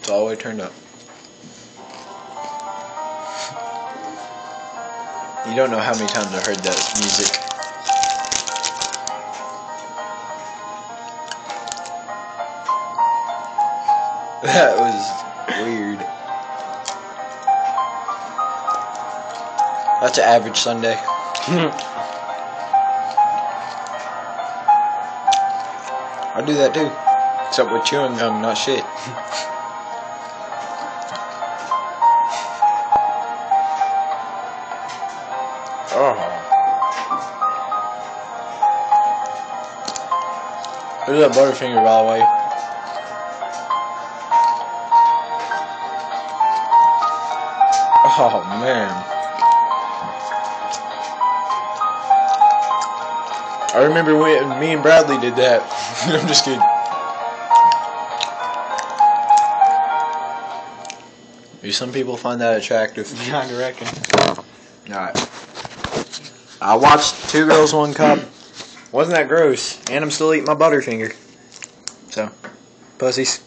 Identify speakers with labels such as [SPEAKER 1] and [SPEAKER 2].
[SPEAKER 1] It's all the way turned up. You don't know how many times I've heard that music. That was weird. That's an average Sunday. I do that too. Except with chewing gum, not shit. Oh. Look at that Butterfinger, by the way. Oh man. I remember when me and Bradley did that. I'm just kidding. Do some people find that attractive?
[SPEAKER 2] Yeah, I reckon.
[SPEAKER 1] Alright. I watched 2 Girls, 1 Cup. Wasn't that gross? And I'm still eating my Butterfinger. So, pussies.